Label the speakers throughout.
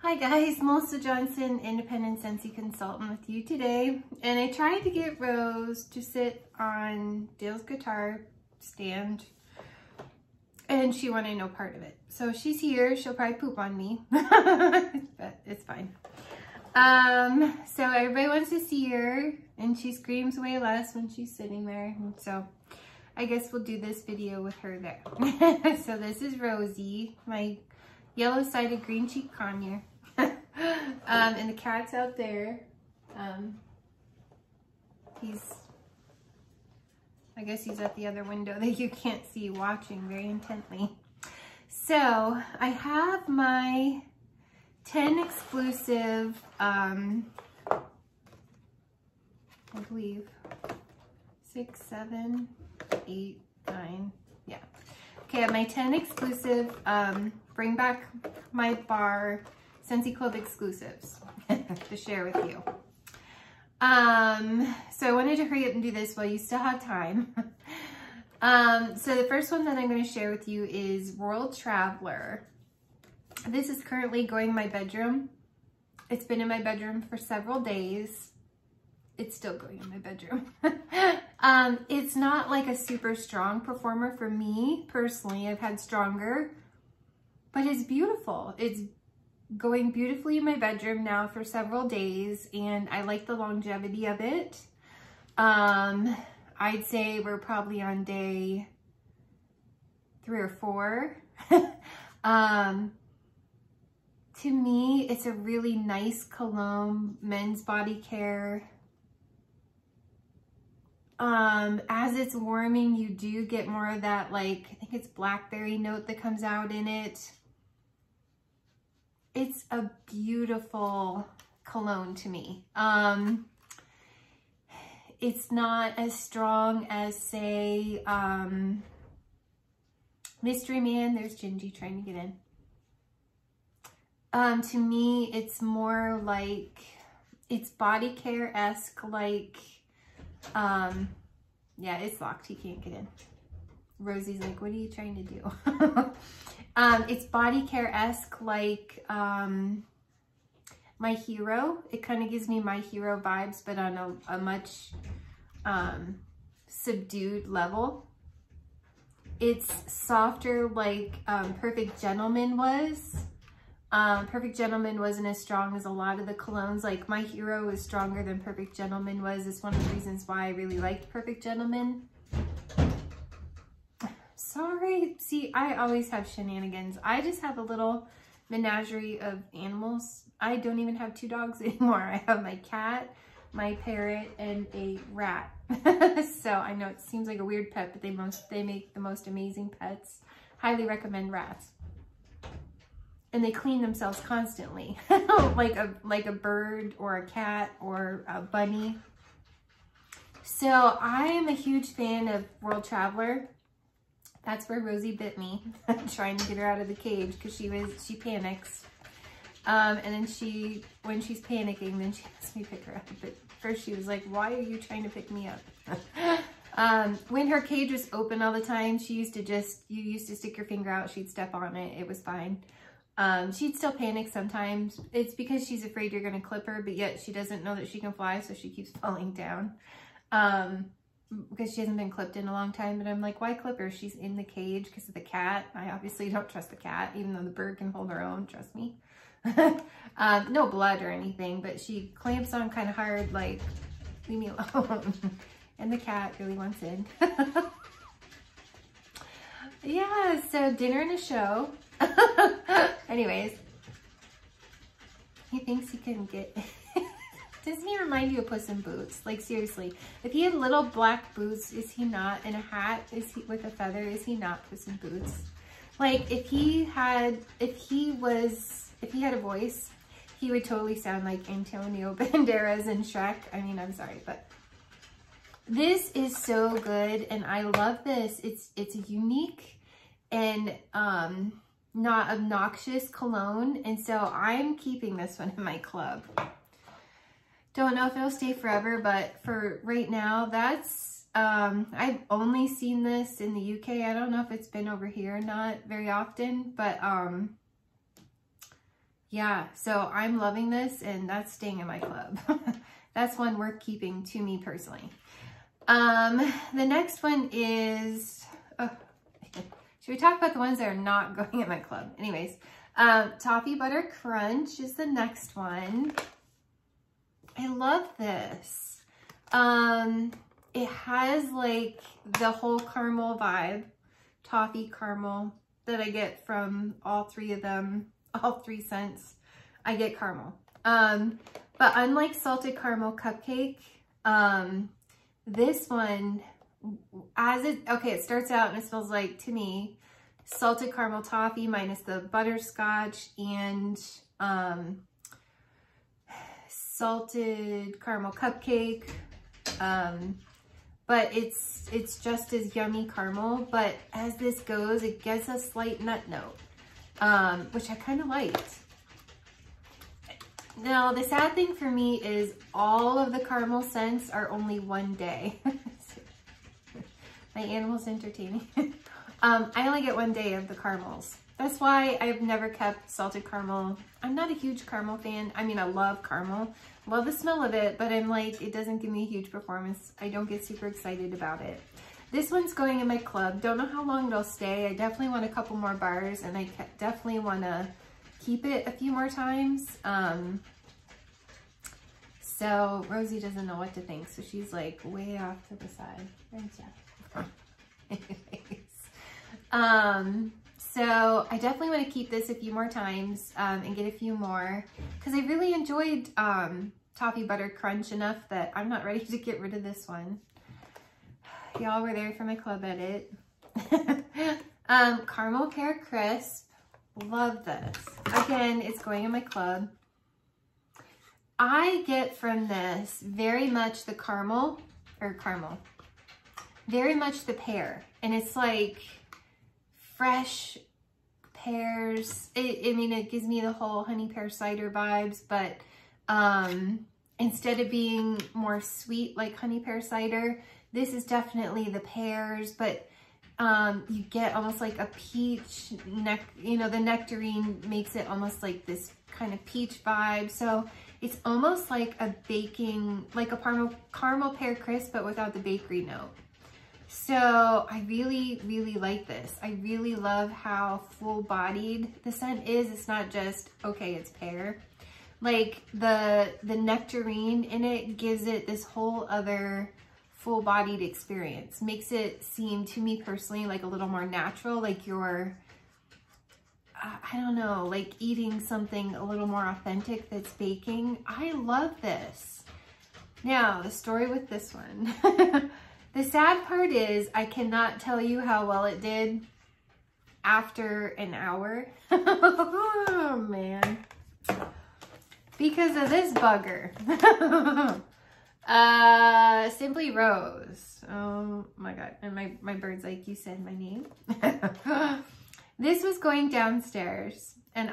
Speaker 1: Hi guys, Melissa Johnson, independent Scentsy consultant with you today. And I tried to get Rose to sit on Dale's guitar stand and she wanted no part of it. So she's here, she'll probably poop on me, but it's fine. So everybody wants to see her and she screams way less when she's sitting there. And so I guess we'll do this video with her there. So this is Rosie, my yellow-sided green cheek conure. And the cat's out there. I guess he's at the other window that you can't see, watching very intently. So I have my 10 exclusive, I believe 6, 7, 8, 9, yeah. Okay, I have my 10 exclusive, Bring Back My Bar Scentsy Club exclusives to share with you. So I wanted to hurry up and do this while you still have time. So the first one that I'm going to share with you is World Traveler. This is currently going in my bedroom. It's been in my bedroom for several days. It's still going in my bedroom. It's not like a super strong performer for me personally. I've had stronger, but it's beautiful. It's going beautifully in my bedroom now for several days, and I like the longevity of it. I'd say we're probably on day 3 or 4. To me, it's a really nice cologne, men's body care. As it's warming, you do get more of that, like, I think it's blackberry note that comes out in it. It's a beautiful cologne to me. It's not as strong as, say, Mystery Man. There's Gingy trying to get in. To me, it's more like, it's body care-esque, like, yeah, it's locked. He can't get in. Rosie's like, what are you trying to do? It's body care-esque, like My Hero. It kind of gives me My Hero vibes, but on a much subdued level. It's softer, like Perfect Gentleman was. Perfect Gentleman wasn't as strong as a lot of the colognes. Like My Hero is stronger than Perfect Gentleman was. It's one of the reasons why I really liked Perfect Gentleman. Sorry, see, I always have shenanigans. I just have a little menagerie of animals. I don't even have 2 dogs anymore. I have my cat, my parrot, and a rat. So I know it seems like a weird pet, but they make the most amazing pets. Highly recommend rats. And they clean themselves constantly, like a bird or a cat or a bunny. So I am a huge fan of World Traveler. That's where Rosie bit me, trying to get her out of the cage because she panics. And then when she's panicking, then she has me pick her up. But first she was like, why are you trying to pick me up? When her cage was open all the time, you used to stick your finger out, she'd step on it, it was fine. She'd still panic sometimes. It's because she's afraid you're gonna clip her, but yet she doesn't know that she can fly, so she keeps falling down. Because she hasn't been clipped in a long time, but I'm like, why clip her? She's in the cage because of the cat. I obviously don't trust the cat, even though the bird can hold her own, trust me. No blood or anything, but she clamps on kind of hard, like, leave me alone. And the cat really wants in. Yeah, so dinner and a show. Anyways, he thinks he can get... Doesn't he remind you of Puss in Boots? Like, seriously, if he had little black boots, is he not? And a hat, is he with a feather, is he not Puss in Boots? Like, if he had a voice, he would totally sound like Antonio Banderas in Shrek. I mean, I'm sorry, but this is so good, and I love this. It's a unique and not obnoxious cologne, and so I'm keeping this one in my club. Don't know if it'll stay forever, but for right now, that's, I've only seen this in the UK. I don't know if it's been over here or not very often, but Yeah, so I'm loving this, and that's staying in my club. That's one worth keeping to me personally. The next one is, oh, should we talk about the ones that are not going in my club? Anyways, Toffee Buttercrunch is the next one. I love this. It has like the whole caramel vibe, toffee caramel that I get from all three of them, all three scents. I get caramel. But unlike salted caramel cupcake, this one, it starts out and it smells like, to me, salted caramel toffee minus the butterscotch and salted caramel cupcake. But it's just as yummy caramel, but as this goes, it gets a slight nut note, which I kind of liked. Now, the sad thing for me is all of the caramel scents are only one day. My animal's entertaining. I only get one day of the caramels. That's why I've never kept salted caramel. I'm not a huge caramel fan. I mean, I love caramel. Love the smell of it, but I'm like, it doesn't give me a huge performance. I don't get super excited about it. This one's going in my club. Don't know how long it'll stay. I definitely want a couple more bars, and I definitely want to keep it a few more times. So Rosie doesn't know what to think, so she's like way off to the side. Right, anyways, so I definitely want to keep this a few more times and get a few more, because I really enjoyed Toffee Buttercrunch enough that I'm not ready to get rid of this one. Y'all were there for my club edit. Caramel Pear Crisp. Love this. Again, it's going in my club. I get from this very much the caramel, very much the pear. And it's like fresh pears. I mean, it gives me the whole honey pear cider vibes, but instead of being more sweet like honey pear cider, this is definitely the pears, but you get almost like a peach, the nectarine makes it almost like this kind of peach vibe. So it's almost like a baking, like a caramel pear crisp, but without the bakery note. So I really, really like this. I really love how full-bodied the scent is. It's not just, okay, it's pear. Like the nectarine in it gives it this whole other full-bodied experience. Makes it seem, to me personally, like a little more natural, like you're, I don't know, like eating something a little more authentic that's baking. I love this. Now, the story with this one. The sad part is I cannot tell you how well it did after an hour. Oh, man. Because of this bugger. Simply Rose. Oh, my God. And my bird's like, you said my name. This was going downstairs, and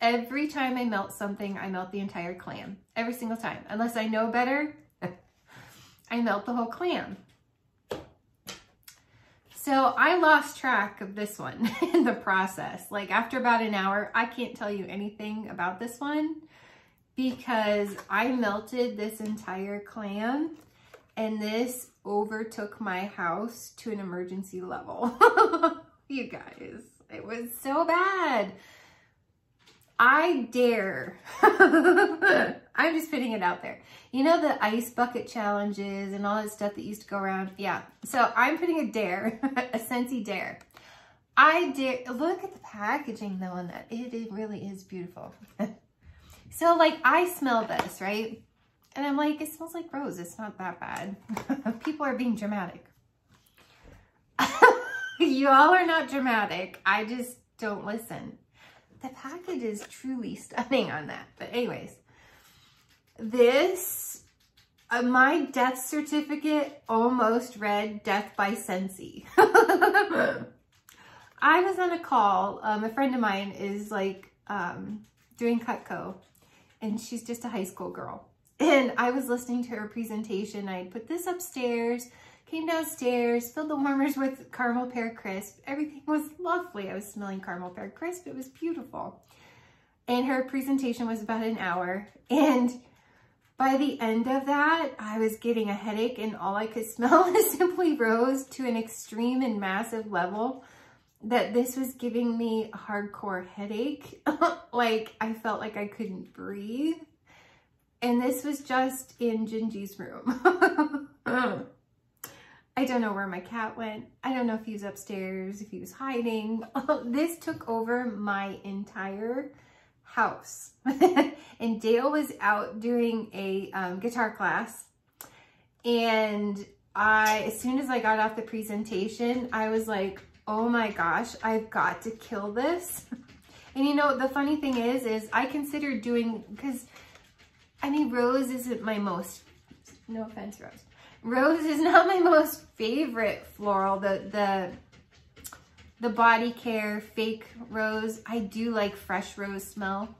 Speaker 1: every time I melt something, I melt the entire clam. Every single time. Unless I know better, I melt the whole clam. So I lost track of this one in the process. Like after about an hour, I can't tell you anything about this one because I melted this entire clam, and this overtook my house to an emergency level. You guys. It was so bad. I dare. I'm just putting it out there. You know the ice bucket challenges and all that stuff that used to go around? Yeah. So I'm putting a dare, a Scentsy dare. I dare. Look at the packaging though on that. It really is beautiful. So like I smell this, right? And I'm like, it smells like rose. It's not that bad. People are being dramatic. You all are not dramatic. I just don't listen. The package is truly stunning on that. But anyways, this, my death certificate almost read Death by Scentsy. I was on a call. A friend of mine is like doing Cutco, and she's just a high school girl. And I was listening to her presentation. I put this upstairs. Came downstairs, filled the warmers with caramel pear crisp. Everything was lovely. I was smelling caramel pear crisp. It was beautiful. and her presentation was about an hour. And by the end of that, I was getting a headache, and all I could smell was Simply Rose to an extreme and massive level that this was giving me a hardcore headache. Like, I felt like I couldn't breathe. And this was just in Gingy's room. I don't know where my cat went. I don't know if he was upstairs, if he was hiding. This took over my entire house. And Dale was out doing a guitar class. And as soon as I got off the presentation, I was like, oh my gosh, I've got to kill this. And you know, the funny thing is I considered doing, because I mean, Rose isn't my most, no offense, Rose. Rose is not my most favorite floral. The body care fake rose, I do like fresh rose smell.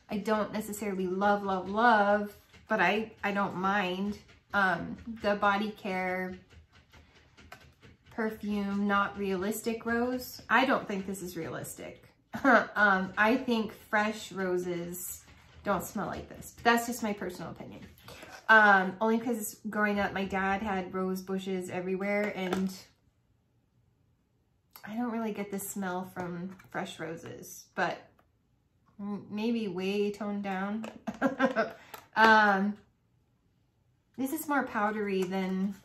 Speaker 1: I don't necessarily love, but I don't mind. The body care perfume, not realistic rose. I don't think this is realistic. I think fresh roses don't smell like this. That's just my personal opinion. Only because growing up, my dad had rose bushes everywhere, and I don't really get the smell from fresh roses, but maybe way toned down. This is more powdery than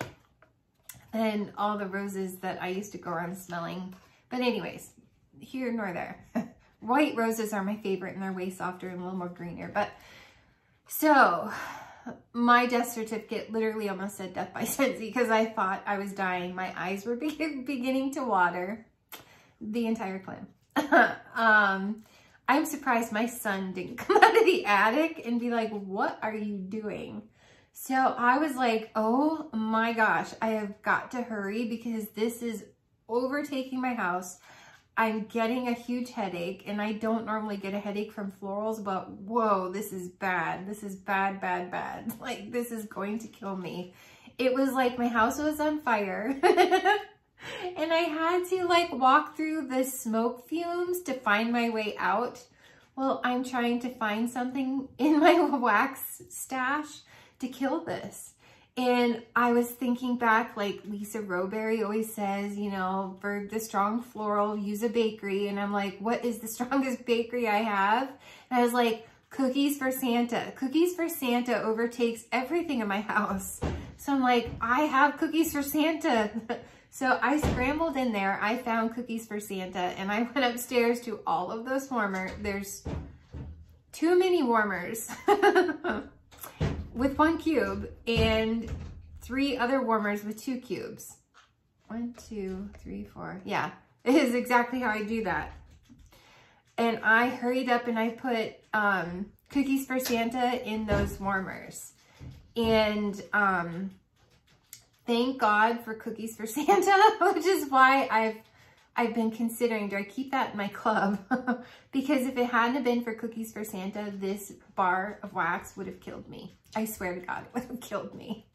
Speaker 1: all the roses that I used to go around smelling. But anyways, here nor there. White roses are my favorite, and they're way softer and a little more greener. But so my death certificate literally almost said death by Scentsy, because I thought I was dying. My eyes were beginning to water. The entire clan. I'm surprised my son didn't come out of the attic and be like, what are you doing? So I was like, oh my gosh, I have got to hurry because this is overtaking my house. I'm getting a huge headache, and I don't normally get a headache from florals, but whoa, this is bad. This is bad, bad, bad. Like, this is going to kill me. It was like my house was on fire. And I had to like walk through the smoke fumes to find my way out. Well, I'm trying to find something in my wax stash to kill this. And I was thinking back, like Lisa Rowberry always says, you know, for the strong floral, use a bakery. And I'm like, what is the strongest bakery I have? And I was like, Cookies for Santa. Cookies for Santa overtakes everything in my house. So I'm like, I have Cookies for Santa. So I scrambled in there. I found Cookies for Santa, and I went upstairs to all of those warmers. There's too many warmers with 1 cube and 3 other warmers with 2 cubes. 1, 2, 3, 4. Yeah, it is exactly how I do that. And I hurried up and I put Cookies for Santa in those warmers. And thank God for Cookies for Santa, which is why I've been considering, do I keep that in my club? Because if it hadn't been for Cookies for Santa, this bar of wax would have killed me. I swear to God, it would have killed me.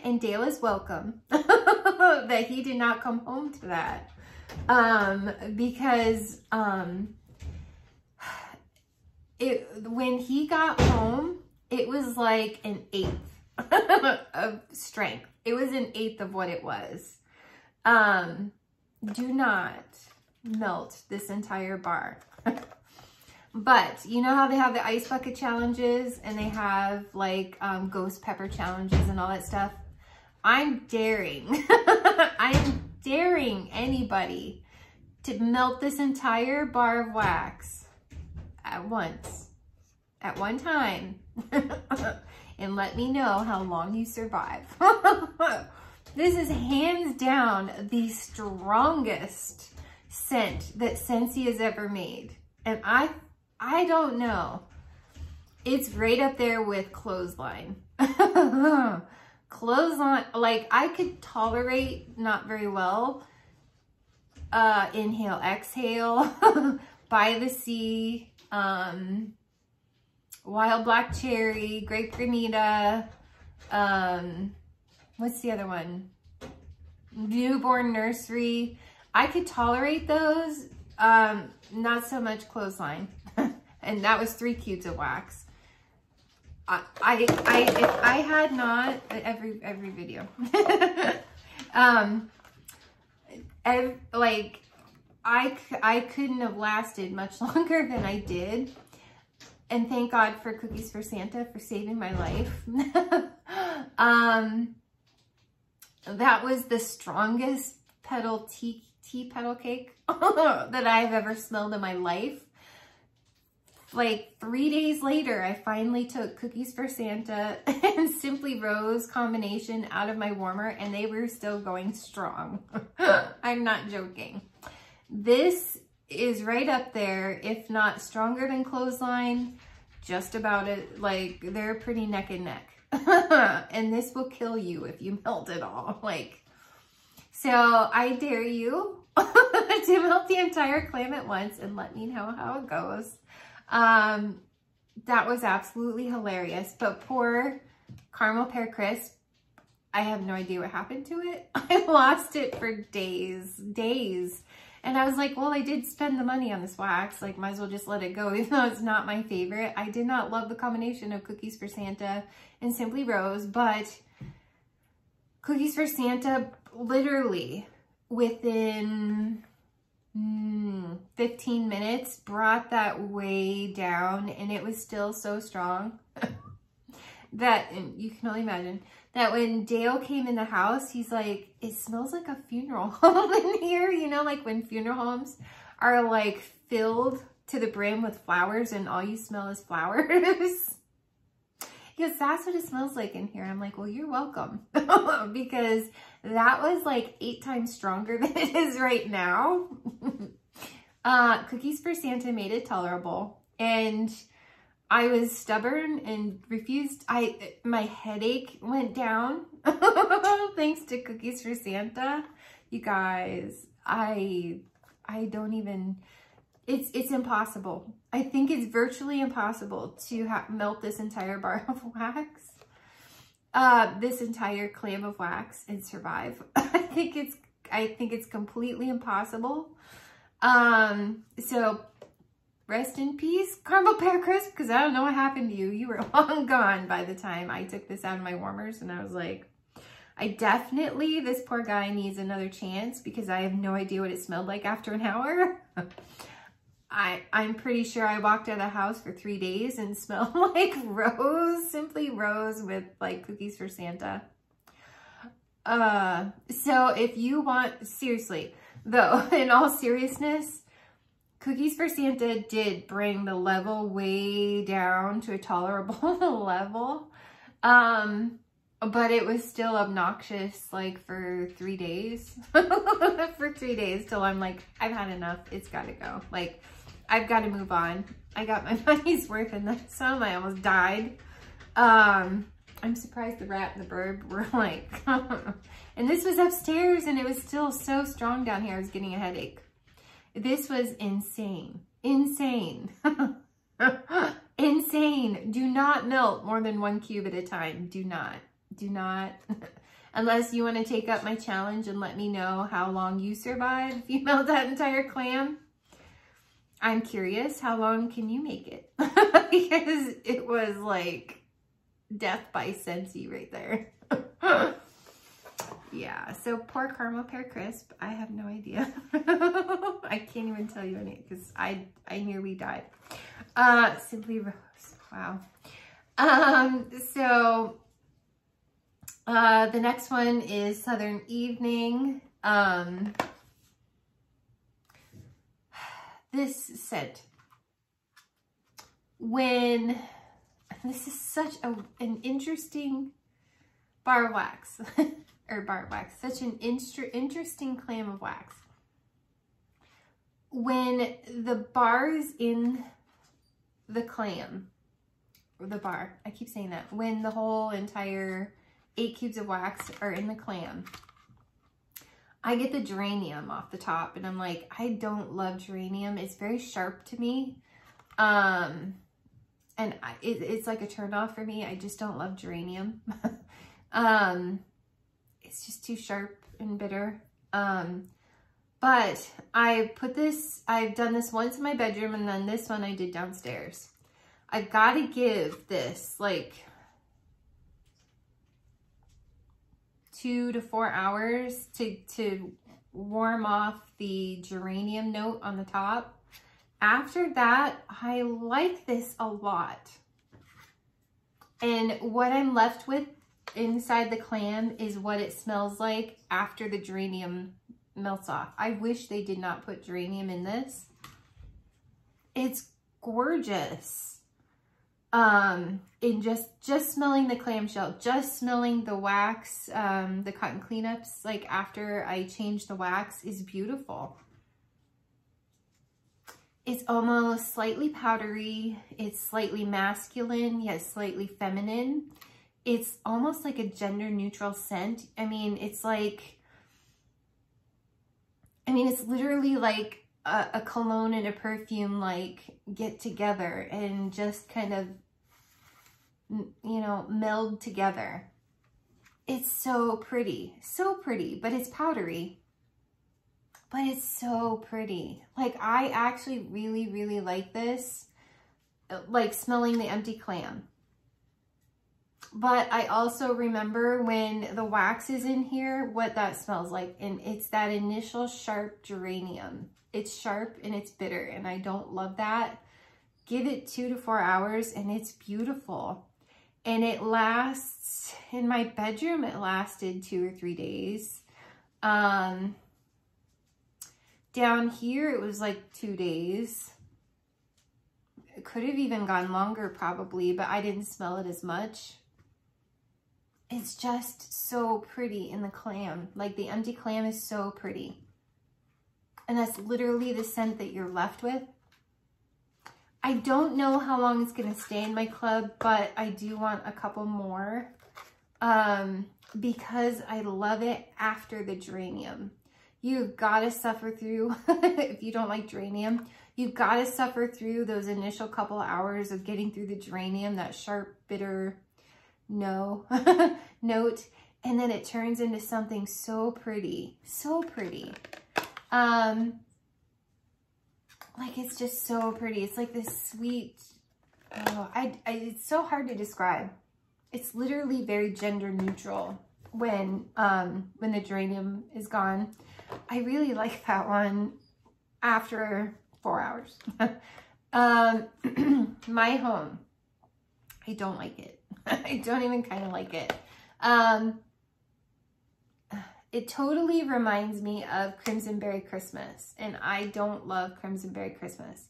Speaker 1: And Dale is welcome that he did not come home to that. Because when he got home, it was like an 1/8 of strength. It was an 1/8 of what it was. Do not melt this entire bar. But you know how they have the ice bucket challenges and they have like ghost pepper challenges and all that stuff? I'm daring, I'm daring anybody to melt this entire bar of wax at once, at one time, and let me know how long you survive. This is hands down the strongest scent that Scentsy has ever made. And I don't know. It's right up there with Clothesline. Clothesline, like I could tolerate, not very well, Inhale, Exhale, By the Sea, Wild Black Cherry, Grape Granita, what's the other one? Newborn Nursery. I could tolerate those, not so much Clothesline. And that was 3 cubes of wax. If I had not, every video, like, I couldn't have lasted much longer than I did. And thank God for Cookies for Santa for saving my life. That was the strongest tea petal cake that I've ever smelled in my life. Like 3 days later, I finally took Cookies for Santa and Simply Rose combination out of my warmer, and they were still going strong. I'm not joking. This is right up there, if not stronger than Clothesline, just about it. Like, they're pretty neck and neck. And this will kill you if you melt it all. Like, so I dare you to melt the entire clam at once and let me know how it goes. That was absolutely hilarious. But poor Caramel Pear Crisp, I have no idea what happened to it. I lost it for days. And I was like, well, I did spend the money on this wax. Like, might as well just let it go, even though it's not my favorite. I did not love the combination of Cookies for Santa and Simply Rose, but Cookies for Santa, literally within 15 minutes, brought that way down, and it was still so strong that, and you can only imagine, that when Dale came in the house, he's like, it smells like a funeral home in here. You know, like when funeral homes are like filled to the brim with flowers and all you smell is flowers. He goes, that's what it smells like in here. I'm like, well, you're welcome. Because that was like 8 times stronger than it is right now. Cookies for Santa made it tolerable. And I was stubborn and refused. My headache went down thanks to Cookies for Santa. You guys, I don't even, it's impossible. I think it's virtually impossible to melt this entire bar of wax, this entire clam of wax, and survive. I think it's completely impossible. So rest in peace, Caramel Pear Crisp, because I don't know what happened to you. You were long gone by the time I took this out of my warmers, and I was like, this poor guy needs another chance, because I have no idea what it smelled like after an hour. I'm pretty sure I walked out of the house for 3 days and smelled like rose, Simply Rose with like Cookies for Santa. So if you want, seriously, though, in all seriousness, Cookies for Santa did bring the level way down to a tolerable level. But it was still obnoxious, like, for 3 days. For 3 days, till I'm like, I've had enough. It's got to go. Like, I've got to move on. I got my money's worth in that some. I almost died. I'm surprised the rat and the bird were like, and this was upstairs, and it was still so strong down here. I was getting a headache. This was insane. Insane. Insane. Do not melt more than 1 cube at a time. Do not. Do not. Unless you want to take up my challenge and let me know how long you survive if you melt that entire clam. I'm curious, how long can you make it? Because it was like death by Scentsy right there. Yeah, so poor Caramel Pear Crisp, I have no idea. I can't even tell you any, because I nearly died. Simply Rose, wow. So the next one is Southern Evening. This scent, this is such an interesting bar of wax, or bar of wax, such an interesting clam of wax. When the bars in the clam, or the bar, I keep saying that, when the whole entire 8 cubes of wax are in the clam, I get the geranium off the top, and I'm like, I don't love geranium. It's very sharp to me. And it's like a turn off for me. I just don't love geranium. It's just too sharp and bitter. But But I've done this once in my bedroom, and then this one I did downstairs. I've got to give this like 2 to 4 hours to warm off the geranium note on the top. After that, I like this a lot. And what I'm left with inside the clam is what it smells like after the geranium melts off. I wish they did not put geranium in this. It's gorgeous. In just smelling the clamshell, just smelling the wax, the cotton cleanups, like after I change the wax, is beautiful. It's almost slightly powdery. It's slightly masculine, yet slightly feminine. It's almost like a gender neutral scent. I mean, it's literally like a cologne and a perfume like get together and just kind of, you know, meld together. It's so pretty, but it's powdery, but it's so pretty. Like, I actually really, really like this, like smelling the empty clam. But I also remember when the wax is in here, what that smells like. And it's that initial sharp geranium. It's sharp and it's bitter, and I don't love that. Give it 2 to 4 hours and it's beautiful. And it lasts, in my bedroom, it lasted 2 or 3 days. Down here, it was like 2 days. It could have even gone longer probably, but I didn't smell it as much. It's just so pretty in the clam. Like, the empty clam is so pretty. And that's literally the scent that you're left with. I don't know how long it's going to stay in my club, but I do want a couple more because I love it after the geranium. You've got to suffer through, if you don't like geranium, you've got to suffer through those initial couple hours of getting through the geranium, that sharp, bitter note, and then it turns into something so pretty, so pretty. Like, it's just so pretty. It's like this sweet, it's so hard to describe. It's literally very gender neutral when the geranium is gone. I really like that one after 4 hours. My home, I don't like it. I don't even kind of like it. It totally reminds me of Crimson Berry Christmas, and I don't love Crimson Berry Christmas.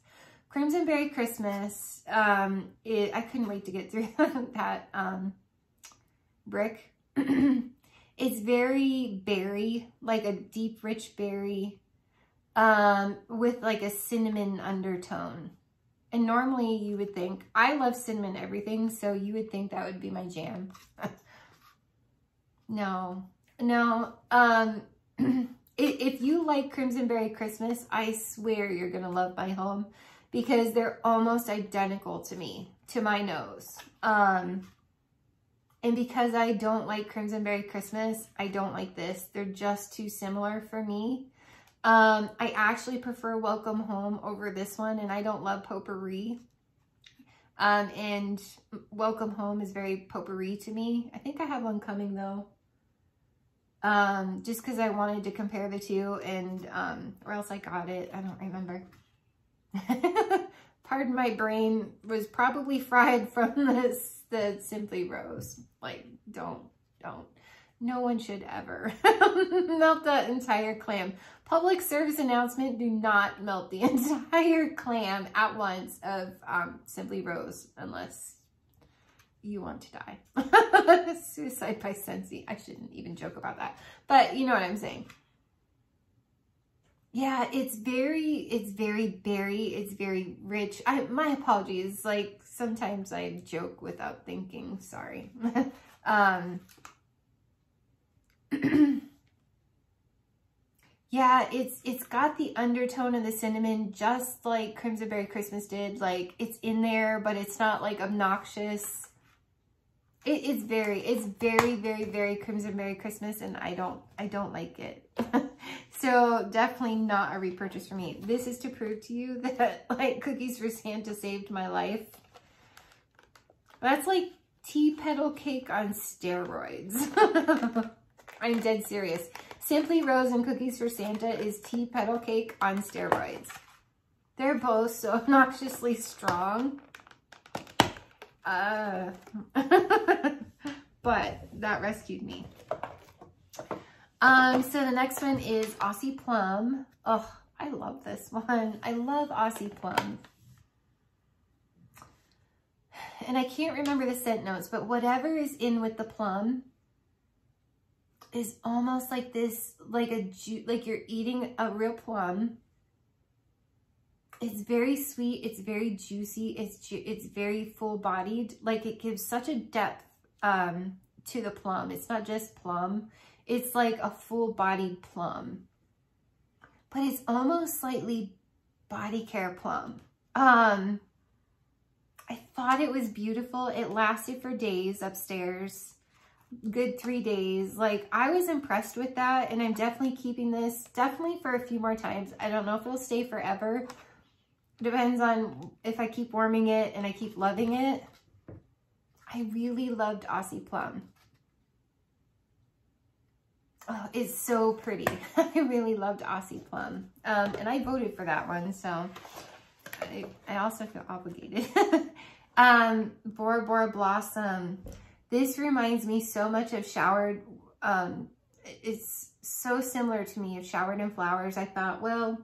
Speaker 1: Crimson Berry Christmas, I couldn't wait to get through that brick. It's very berry, like a deep, rich berry, with like a cinnamon undertone. And normally you would think, I love cinnamon everything, so you would think that would be my jam. No. If you like Crimson Berry Christmas, I swear you're gonna love my home, because they're almost identical to me, to my nose. And because I don't like Crimson Berry Christmas, I don't like this. They're just too similar for me. I actually prefer Welcome Home over this one, and I don't love potpourri. And Welcome Home is very potpourri to me. I think I have one coming though. Just because I wanted to compare the two, and or else I got it. I don't remember. Pardon, my brain was probably fried from the Simply Rose. Like, don't. No one should ever melt the entire clam. Public service announcement, do not melt the entire clam at once of Simply Rose unless you want to die. Suicide by Scentsy. I shouldn't even joke about that, but you know what I'm saying. Yeah, it's very berry. It's very rich. My apologies. Like, sometimes I joke without thinking. Sorry. Yeah, it's got the undertone of the cinnamon, just like Crimson Berry Christmas did. Like, it's in there, but it's not like obnoxious. It's very Crimson Berry Christmas, and I don't like it. So definitely not a repurchase for me. This is to prove to you that like Cookies for Santa saved my life. That's like tea petal cake on steroids. I'm dead serious. Simply Rose and Cookies for Santa is tea petal cake on steroids. They're both so obnoxiously strong. But that rescued me. So the next one is Aussie Plum. Oh, I love this one. I love Aussie Plum. And I can't remember the scent notes, but whatever is in with the plum is almost like this, like you're eating a real plum. It's very sweet. It's very juicy. It's very full bodied. Like it gives such a depth, to the plum. It's not just plum. It's like a full bodied plum, but it's almost slightly body care plum. I thought it was beautiful. It lasted for days upstairs, good 3 days. Like I was impressed with that, and I'm definitely keeping this definitely for a few more times. I don't know if it'll stay forever. Depends on if I keep warming it and I keep loving it. I really loved Aussie Plum. Oh, it's so pretty. I really loved Aussie Plum. And I voted for that one, so I also feel obligated. Bora Bora Blossom. This reminds me so much of Showered. It's so similar to me of Showered in Flowers. I thought, well,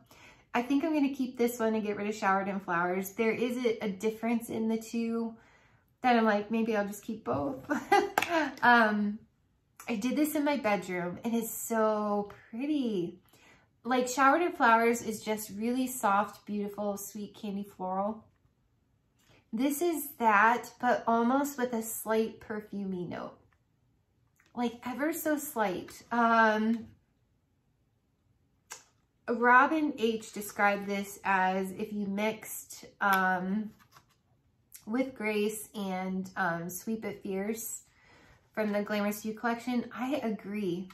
Speaker 1: I think I'm going to keep this one and get rid of Showered in Flowers. There is a difference in the two that I'm like, maybe I'll just keep both. I did this in my bedroom, and it's so pretty. Like Showered in Flowers is just really soft, beautiful, sweet candy floral. This is that, but almost with a slight perfumey note. Like ever so slight. Robin H. described this as if you mixed With Grace and Sweet But Fierce from the Glamorous You collection. I agree.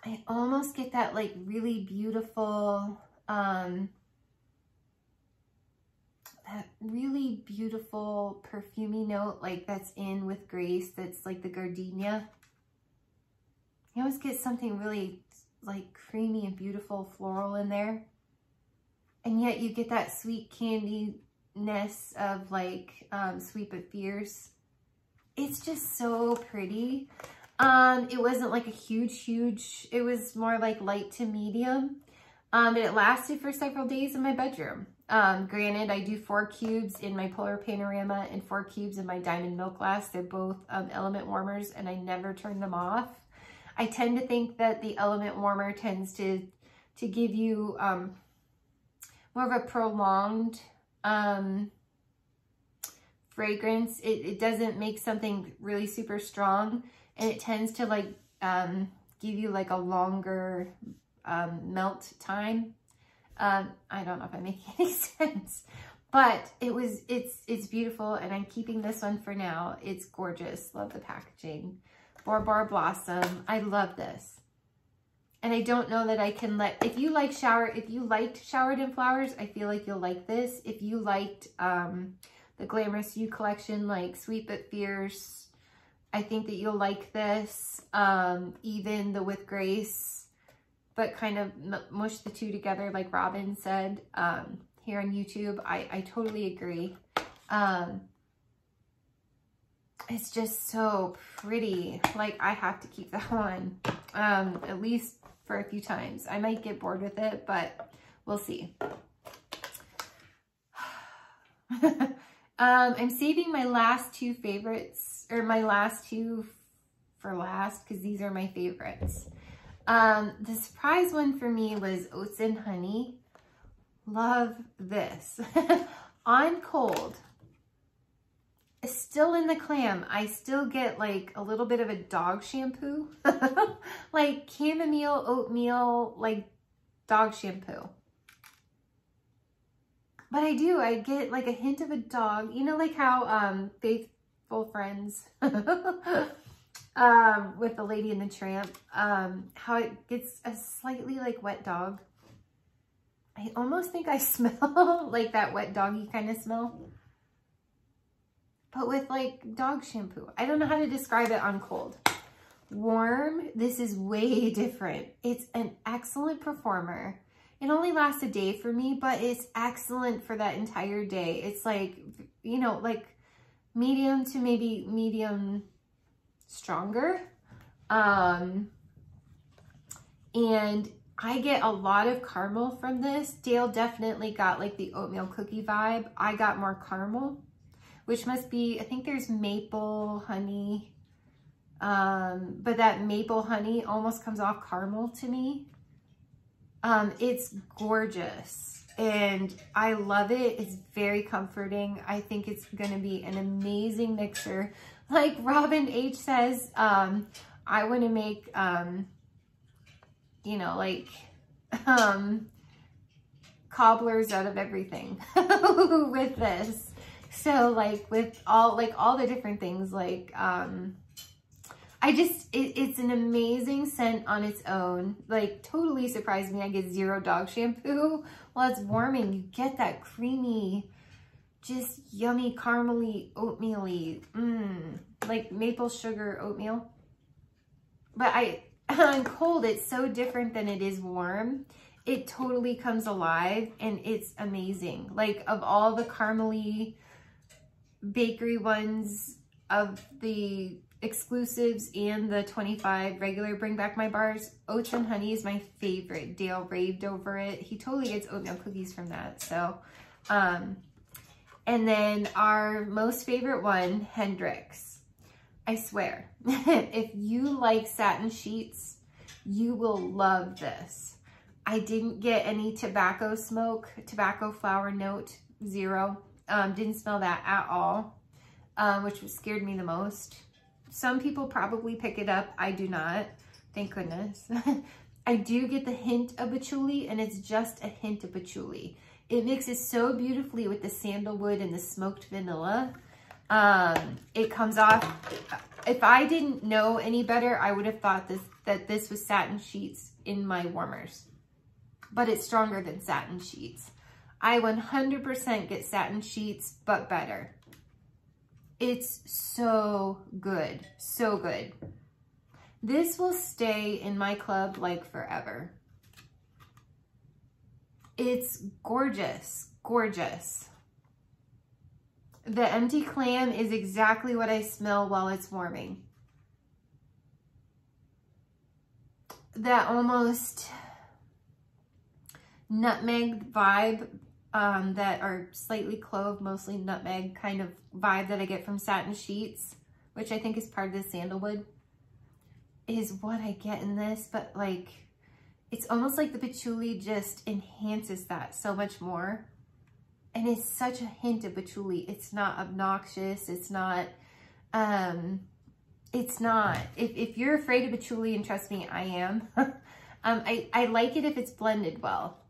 Speaker 1: I almost get that like really beautiful, that really beautiful perfumey note like that's in With Grace, that's like the gardenia. You always get something really like creamy and beautiful floral in there. And yet you get that sweet candy-ness of like Sweet But Fierce. It's just so pretty. It wasn't like a huge, it was more like light to medium. And it lasted for several days in my bedroom. Granted, I do 4 cubes in my Polar Panorama and 4 cubes in my Diamond Milk Glass. They're both element warmers, and I never turn them off. I tend to think that the element warmer tends to give you more of a prolonged fragrance. It doesn't make something really super strong, and it tends to like give you like a longer melt time. I don't know if I'm making any sense, but it's beautiful, and I'm keeping this one for now. It's gorgeous. Love the packaging. Bora Bora Blossom. I love this. And I don't know that I can if you liked Showered in Flowers, I feel like you'll like this. If you liked the Glamorous You collection, like Sweet But Fierce, I think that you'll like this. Even the With Grace, but kind of mush the two together like Robin said here on YouTube. I totally agree. It's just so pretty. Like I have to keep that one at least for a few times. I might get bored with it, but we'll see. I'm saving my last 2 favorites, or my last 2 for last, because these are my favorites. The surprise one for me was Oats and Honey. Love this. On cold, still in the clam, I still get like a little bit of a dog shampoo. Like chamomile, oatmeal, like dog shampoo. But I get like a hint of a dog. You know, like how Faithful Friends with the Lady and the Tramp, how it gets a slightly like wet dog. I almost think I smell like that wet doggy kind of smell, but with like dog shampoo. I don't know how to describe it on cold. Warm, this is way different. It's an excellent performer. It only lasts a day for me, but it's excellent for that entire day. It's like, you know, like medium to maybe medium stronger. And I get a lot of caramel from this. Dale definitely got like the oatmeal cookie vibe. I got more caramel, which must be, I think there's maple honey. But that maple honey almost comes off caramel to me. It's gorgeous and I love it. It's very comforting. I think it's going to be an amazing mixer. Like Robin H says, I want to make, you know, like, cobblers out of everything with this. So like with all the different things, like, it's an amazing scent on its own. Like totally surprised me. I get zero dog shampoo while it's warming. You get that creamy, just yummy, caramely, oatmeal-y, like maple sugar oatmeal. But on cold, it's so different than it is warm. It totally comes alive and it's amazing. Like of all the caramely bakery ones, of the exclusives and the 25 regular Bring Back My Bars, Oats and Honey is my favorite. Dale raved over it. He totally gets oatmeal cookies from that. So, and then our most favorite one, Hendrix. I swear, if you like satin sheets, you will love this. I didn't get any tobacco smoke, tobacco flower note, zero. Didn't smell that at all, which scared me the most. Some people probably pick it up. I do not, thank goodness. I do get the hint of patchouli, and it's just a hint of patchouli. It mixes so beautifully with the sandalwood and the smoked vanilla. It comes off, if I didn't know any better, I would have thought that this was satin sheets in my warmers, but it's stronger than satin sheets. I 100% get satin sheets, but better. It's so good, so good. This will stay in my club like forever. It's gorgeous, gorgeous. The empty clam is exactly what I smell while it's warming. That almost nutmeg vibe, that are slightly clove, mostly nutmeg kind of vibe that I get from satin sheets, which I think is part of the sandalwood, is what I get in this. But like, it's almost like the patchouli just enhances that so much more. And it's such a hint of patchouli. It's not obnoxious. It's not, if you're afraid of patchouli, and trust me, I am, I like it if it's blended well.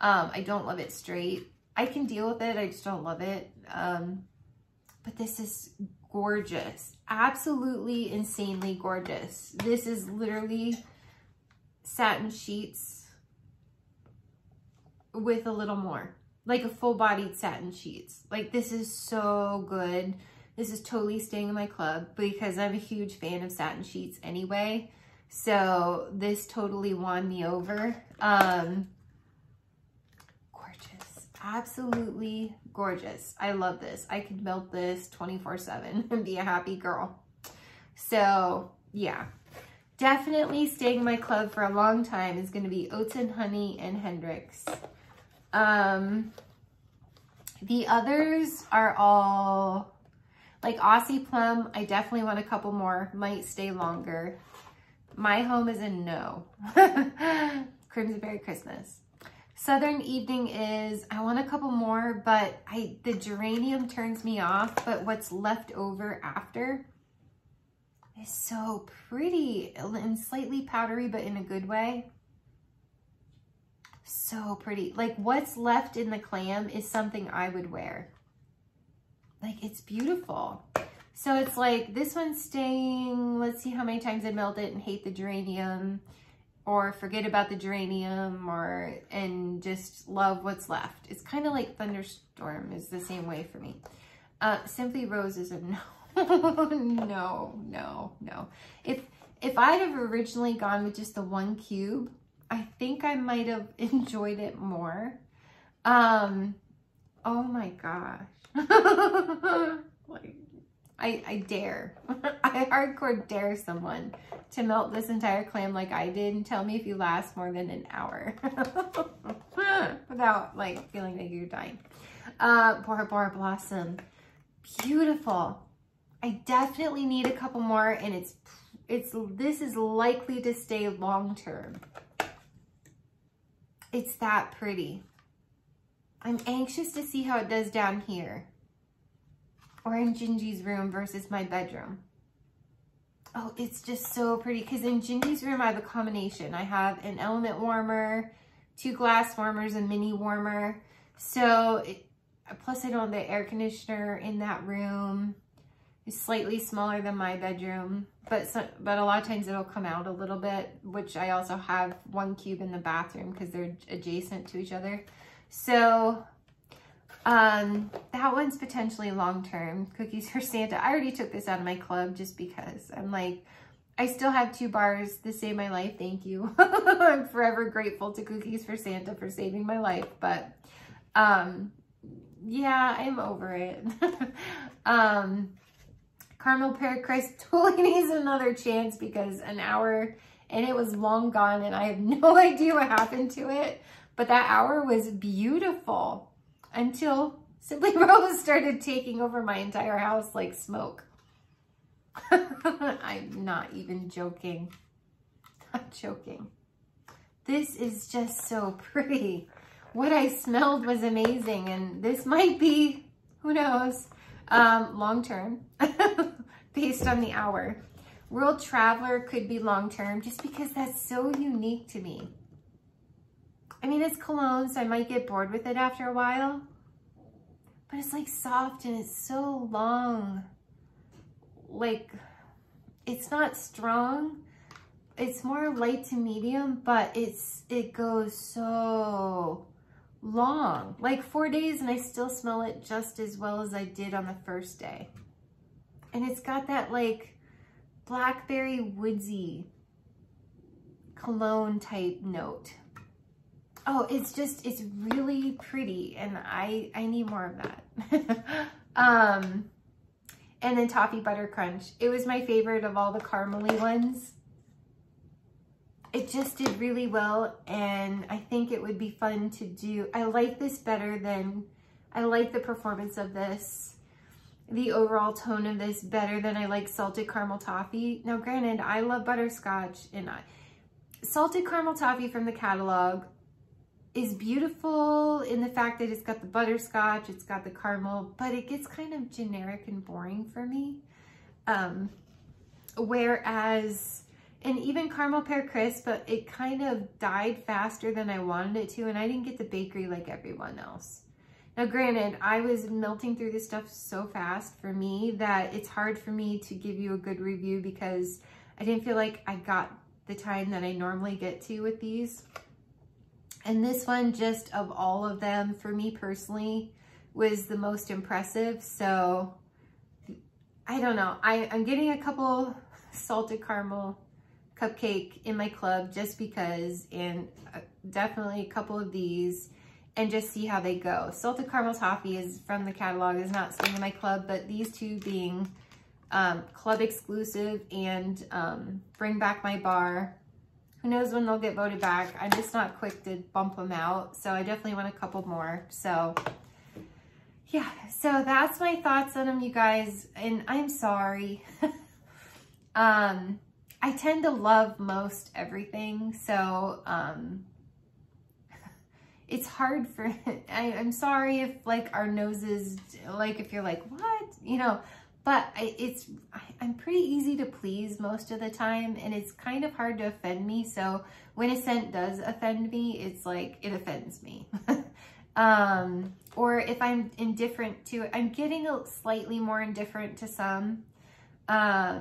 Speaker 1: I don't love it straight. I can deal with it. I just don't love it. But this is gorgeous. Absolutely insanely gorgeous. This is literally satin sheets with a little more. Like a full-bodied satin sheets. Like, this is so good. This is totally staying in my club because I'm a huge fan of satin sheets anyway. So this totally won me over. Gorgeous. Absolutely gorgeous. I love this. I could melt this 24/7 and be a happy girl. So yeah, definitely staying in my club for a long time is going to be Oats and Honey and Hendrix. The others are all like Aussie Plum. I definitely want a couple more, might stay longer. My home is a no. Crimson Berry Christmas. Southern Evening is, I want a couple more, but the geranium turns me off, but what's left over after is so pretty and slightly powdery, but in a good way. So pretty. Like, what's left in the clam is something I would wear. Like, it's beautiful. So it's like this one's staying, let's see how many times I melt it and hate the geranium, or forget about the geranium, or and just love what's left. It's kind of like Thunderstorm is the same way for me. Simply Rose is a no. No. If I'd have originally gone with just the 1 cube, I think I might have enjoyed it more. Oh my gosh. Like, I dare. I hardcore dare someone to melt this entire clam like I did and tell me if you last more than an hour. Without like feeling like you're dying. Bora Bora Blossom. Beautiful. I definitely need a couple more, and this is likely to stay long term. It's that pretty. I'm anxious to see how it does down here, or in Gingy's room versus my bedroom. Oh, it's just so pretty, because in Gingy's room I have a combination. I have an element warmer, 2 glass warmers, a mini warmer. So plus I don't have the air conditioner in that room. It's slightly smaller than my bedroom, but a lot of times it'll come out a little bit, which I also have 1 cube in the bathroom because they're adjacent to each other. So that one's potentially long-term. Cookies for Santa. I already took this out of my club just because I'm like, I still have 2 bars to save my life. Thank you. I'm forever grateful to Cookies for Santa for saving my life, but yeah, I'm over it. Caramel Pear Crust totally needs another chance because an hour and it was long gone and I have no idea what happened to it. But that hour was beautiful until Simply Rose started taking over my entire house like smoke. I'm not even joking. Not joking. This is just so pretty. What I smelled was amazing, and this might be, who knows, long-term based on the hour. World Traveler could be long-term just because that's so unique to me. I mean, it's cologne, so I might get bored with it after a while, but it's like soft and it's so long. Like, it's not strong. It's more light to medium, but it goes so long, like 4 days, and I still smell it just as well as I did on the first day. And it's got that like blackberry woodsy cologne type note. Oh, it's really pretty, and I need more of that. And then Toffee Buttercrunch. It was my favorite of all the caramely ones. It just did really well, and I think it would be fun to do. I like this better than, I like the performance of this, the overall tone of this better than I like Salted Caramel Toffee. Now granted, I love butterscotch, and Salted Caramel Toffee from the catalog is beautiful in the fact that it's got the butterscotch, it's got the caramel, but it gets kind of generic and boring for me. Whereas, and even Caramel Pear Crisp, but it kind of died faster than I wanted it to, and I didn't get the bakery like everyone else. Now granted, I was melting through this stuff so fast for me that it's hard for me to give you a good review because I didn't feel like I got the time that I normally get to with these. And this one, just of all of them, for me personally, was the most impressive. So, I don't know. I'm getting a couple salted caramel cupcake in my club just because, and definitely a couple of these, and just see how they go. Salted Caramel Toffee is from the catalog, is not staying in my club, but these two being club exclusive and bring back my bar. Who knows when they'll get voted back. I'm just not quick to bump them out. So I definitely want a couple more. So yeah, so that's my thoughts on them, you guys. And I'm sorry. I tend to love most everything. So it's hard for, I'm sorry if like our noses, like if you're like, what? You know, but I'm pretty easy to please most of the time, and it's kind of hard to offend me. So when a scent does offend me, it's like, it offends me. or if I'm indifferent to it. I'm getting slightly more indifferent to some. I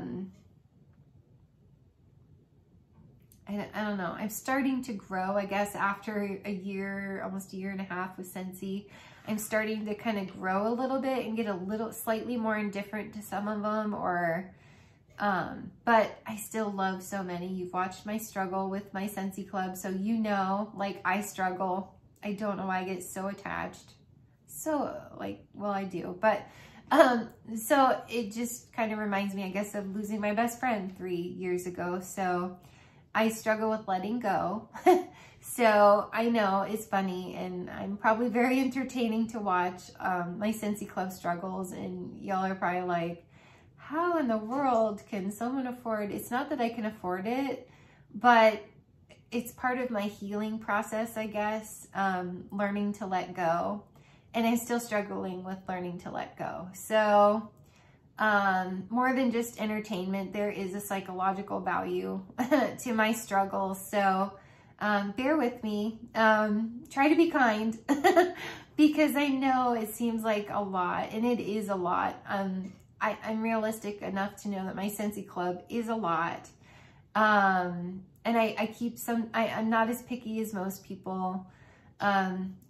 Speaker 1: don't know. I'm starting to grow, I guess, after a year, almost a year and a half with Scentsy. I'm starting to kind of grow a little bit and get a little slightly more indifferent to some of them, or but I still love so many. You've watched my struggle with my Scentsy Club, so you know, like, I struggle. I don't know why I get so attached. So, like, well, I do, but so it just kind of reminds me, I guess, of losing my best friend 3 years ago. So I struggle with letting go. So I know it's funny, and I'm probably very entertaining to watch my Scentsy Club struggles, and y'all are probably like, how in the world can someone afford, it's not that I can afford it, but it's part of my healing process, I guess, learning to let go. And I'm still struggling with learning to let go. So more than just entertainment, there is a psychological value to my struggles. So bear with me. Try to be kind because I know it seems like a lot, and it is a lot. I'm realistic enough to know that my Scentsy Club is a lot. And I'm not as picky as most people,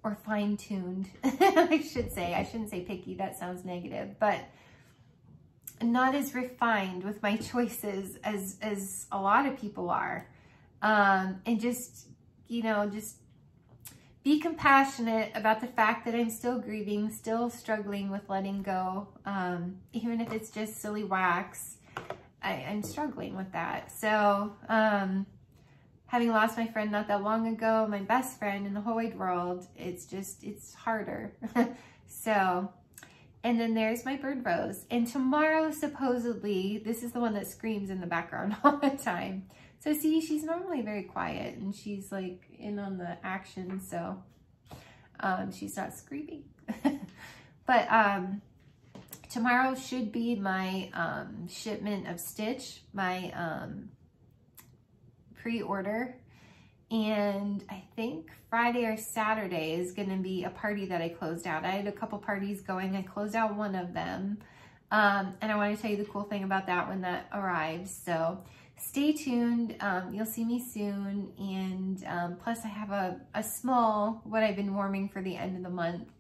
Speaker 1: or fine-tuned, I should say. I shouldn't say picky, that sounds negative, but not as refined with my choices as a lot of people are. And just, you know, just be compassionate about the fact that I'm still grieving, still struggling with letting go. Even if it's just silly wax, I'm struggling with that. So, having lost my friend not that long ago, my best friend in the whole wide world, it's harder. So, and then there's my bird rose. And tomorrow, supposedly, this is the one that screams in the background all the time. So see, she's normally very quiet, and she's like in on the action, so she's not screaming. But tomorrow should be my shipment of Stitch, my pre-order. And I think Friday or Saturday is going to be a party that I closed out. I had a couple parties going. I closed out one of them. And I want to tell you the cool thing about that when that arrives. So stay tuned. You'll see me soon. And plus I have a small, what I've been warming for the end of the month.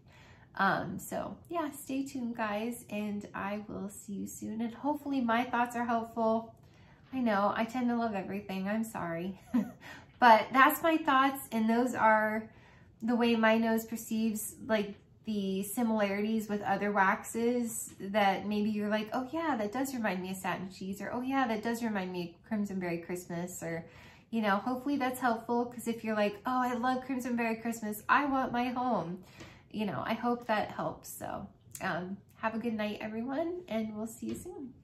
Speaker 1: So yeah, stay tuned, guys. And I will see you soon. And hopefully my thoughts are helpful. I know I tend to love everything. I'm sorry. But that's my thoughts, and those are the way my nose perceives, like, the similarities with other waxes that maybe you're like, oh yeah, that does remind me of satin cheese, or oh yeah, that does remind me of Crimson Berry Christmas, or, you know, hopefully that's helpful, because if you're like, oh, I love Crimson Berry Christmas, I want my home, you know, I hope that helps. So have a good night, everyone, and we'll see you soon.